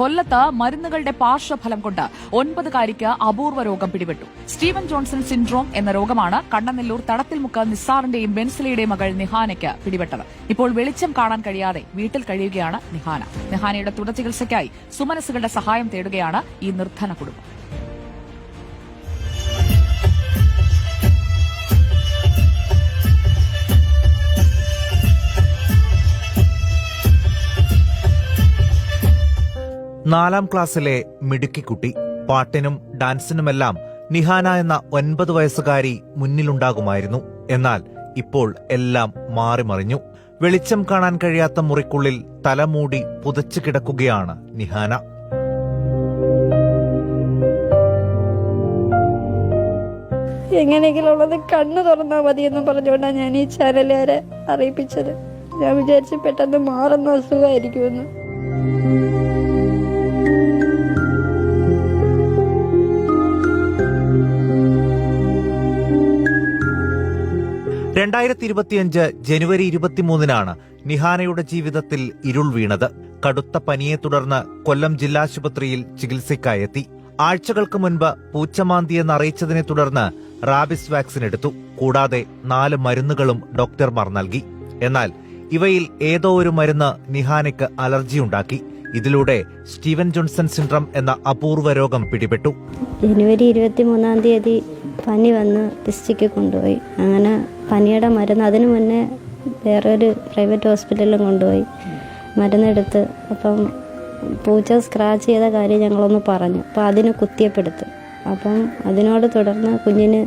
കൊല്ലത്ത് മരുന്നുകളുടെ പാർശ്വഫലം കൊണ്ട് 9-കാരിക്ക് അപൂർവ രോഗം പിടിപെട്ടു. സ്റ്റീവൻ ജോൺസൺ സിൻഡ്രോം എന്ന രോഗമാണ് കണ്ണനെല്ലൂർ തടത്തിൽമുക്ക് നിസാറിന്റെയും ബെൻസിലയുടെയും മകൾ നിഹാനയ്ക്ക് പിടിപെട്ടത്. ഇപ്പോൾ വെളിച്ചം കാണാൻ കഴിയാതെ വീട്ടിൽ കഴിയുകയാണ് നിഹാന. നിഹാനയുടെ തുടർ ചികിത്സയ്ക്കായി സുമനസുകളുടെ സഹായം തേടുകയാണ് ഈ നിർധന കുടുംബം. നാലാം ക്ലാസ്സിലെ മിടുക്കിക്കുട്ടി. പാട്ടിനും ഡാൻസിനുമെല്ലാം നിഹാന എന്ന 9 വയസ്സുകാരി മുന്നിലുണ്ടാകുമായിരുന്നു. എന്നാൽ ഇപ്പോൾ എല്ലാം മാറിമറിഞ്ഞു. വെളിച്ചം കാണാൻ കഴിയാത്ത മുറിക്കുള്ളിൽ തലമൂടി പുതച്ചു കിടക്കുകയാണ് നിഹാന. എങ്ങനെയെങ്കിലും ഉള്ളത് കണ്ണു തുറന്നാൽ മതിയെന്ന് പറഞ്ഞുകൊണ്ടാണ് ഞാൻ ഈ ചാനലുകാരെ അറിയിപ്പിച്ചത്. ഞാൻ വിചാരിച്ചു പെട്ടെന്ന് മാറുന്ന അസുഖമായിരിക്കുമെന്ന്. ജനുവരി 23 നിഹാനയുടെ ജീവിതത്തിൽ ഇരുൾ വീണത്. കടുത്ത പനിയെ തുടർന്ന് കൊല്ലം ജില്ലാശുപത്രിയിൽ ചികിത്സയ്ക്കായെത്തി. ആഴ്ചകൾക്ക് മുൻപ് പൂച്ചമാന്തിയെന്ന് അറിയിച്ചതിനെ തുടർന്ന് റാബിസ് വാക്സിൻ എടുത്തു. കൂടാതെ 4 മരുന്നുകളും ഡോക്ടർമാർ നൽകി. എന്നാൽ ഇവയിൽ ഏതോ ഒരു മരുന്ന് നിഹാനയ്ക്ക് അലർജിയുണ്ടാക്കി. ഇതിലൂടെ സ്റ്റീവൻ ജോൺസൺ സിൻഡ്രോം എന്ന അപൂർവ രോഗം പിടിപെട്ടു. ജനുവരി 23 പനി വന്ന് ഡിസ്ട്രിക്റ്റിൽ കൊണ്ടുപോയി. അങ്ങനെ പനിയുടെ മരുന്ന് അതിനു മുന്നേ വേറൊരു പ്രൈവറ്റ് ഹോസ്പിറ്റലിലും കൊണ്ടുപോയി മരുന്നെടുത്ത്. അപ്പം പൂച്ച സ്ക്രാച്ച് ചെയ്ത കാര്യം ഞങ്ങളൊന്ന് പറഞ്ഞു. അപ്പം അതിന് കുത്തിയപ്പെടുത്തു. അപ്പം അതിനോട് തുടർന്ന് കുഞ്ഞിന്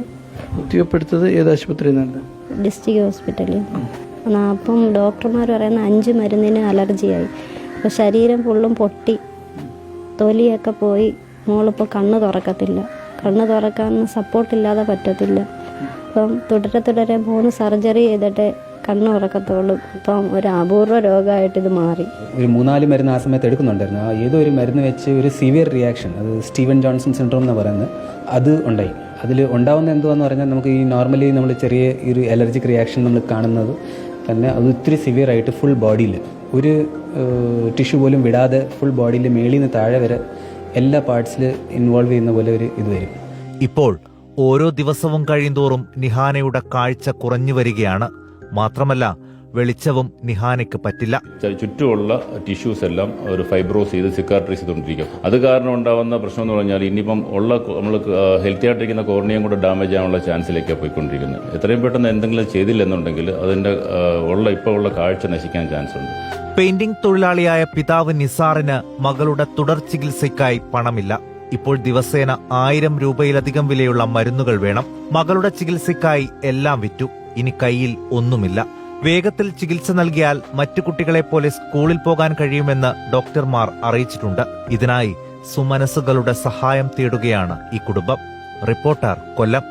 കുത്തിയപ്പെടുത്തത് ഏത് ആശുപത്രിയിൽ? ഡിസ്ട്രിക്ട് ഹോസ്പിറ്റലിൽ. അപ്പം ഡോക്ടർമാർ പറയുന്ന 5 മരുന്നിന് അലർജിയായി. അപ്പോൾ ശരീരം ഫുള്ളും പൊട്ടി തൊലിയൊക്കെ പോയി. മോളിപ്പോൾ കണ്ണ് തുറക്കത്തില്ല. കണ്ണ് തുറക്കാൻ സപ്പോർട്ടില്ലാതെ പറ്റത്തില്ല. അപ്പം തുടരെ 3 സർജറി ചെയ്തിട്ട് കണ്ണ് തുറക്കത്തുള്ളൂ. ഇപ്പം ഒരു അപൂർവ രോഗമായിട്ട് ഇത് മാറി. ഒരു 3-4 മരുന്ന് ആ സമയത്ത് എടുക്കുന്നുണ്ടായിരുന്നു. ഏതോ ഒരു മരുന്ന് വെച്ച് ഒരു സിവിയർ റിയാക്ഷൻ, അത് സ്റ്റീവൻ ജോൺസൺ സിൻഡ്രോം എന്ന് പറയുന്നത്, അത് ഉണ്ടായി. അതിൽ ഉണ്ടാവുന്ന എന്തുവാന്ന് പറഞ്ഞാൽ നമുക്ക് ഈ നോർമലി നമ്മൾ ചെറിയ ഒരു അലർജിക് റിയാക്ഷൻ നമ്മൾ കാണുന്നത് തന്നെ അത് ഒത്തിരി സിവിയർ ആയിട്ട് ഫുൾ ബോഡിയിൽ ഒരു ടിഷ്യൂ പോലും വിടാതെ ഫുൾ ബോഡിയിൽ മേളിൽ നിന്ന് താഴെ വരെ എല്ലാ പാർട്സിൽ ഇൻവോൾവ് ചെയ്യുന്ന പോലെ ഒരു ഇത് വരും. ഇപ്പോൾ ഓരോ ദിവസവും കഴിയുന്തോറും നിഹാനയുടെ കാഴ്ച കുറഞ്ഞു വരികയാണ്. മാത്രമല്ല വെളിച്ചവും നിഹാനയ്ക്ക് പറ്റില്ല. ചുറ്റുമുള്ള ടിഷ്യൂസ് എല്ലാം ഒരു ഫൈബ്രോസ് ചെയ്ത് സിക്കാട്രൈസ് ചെയ്തുകൊണ്ടിരിക്കും. അത് കാരണം ഉണ്ടാകുന്ന പ്രശ്നം എന്ന് പറഞ്ഞാൽ ഇനിയിപ്പം നമ്മൾ ഹെൽത്തി ആയിട്ടിരിക്കുന്ന കോർണിയം കൂടെ ഡാമേജ് ആവാനുള്ള ചാൻസിലേക്കാണ് പോയിക്കൊണ്ടിരിക്കുന്നത്. എത്രയും പെട്ടെന്ന് എന്തെങ്കിലും ചെയ്തില്ലെന്നുണ്ടെങ്കിൽ അതിന്റെ ഇപ്പോൾ ഉള്ള കാഴ്ച നശിക്കാൻ ചാൻസ് ഉണ്ട്. പെയിന്റിംഗ് തൊഴിലാളിയായ പിതാവ് നിസാറിന് മകളുടെ തുടർ ചികിത്സയ്ക്കായി പണമില്ല. ഇപ്പോൾ ദിവസേന 1000 രൂപയിലധികം വിലയുള്ള മരുന്നുകൾ വേണം. മകളുടെ ചികിത്സയ്ക്കായി എല്ലാം വിറ്റു. ഇനി കയ്യിൽ ഒന്നുമില്ല. വേഗത്തിൽ ചികിത്സ നൽകിയാൽ മറ്റു കുട്ടികളെപ്പോലെ സ്കൂളിൽ പോകാൻ കഴിയുമെന്ന് ഡോക്ടർമാർ അറിയിച്ചിട്ടുണ്ട്. ഇതിനായി സുമനസുകളുടെ സഹായം തേടുകയാണ് ഈ കുടുംബം. റിപ്പോർട്ടർ, കൊല്ലം.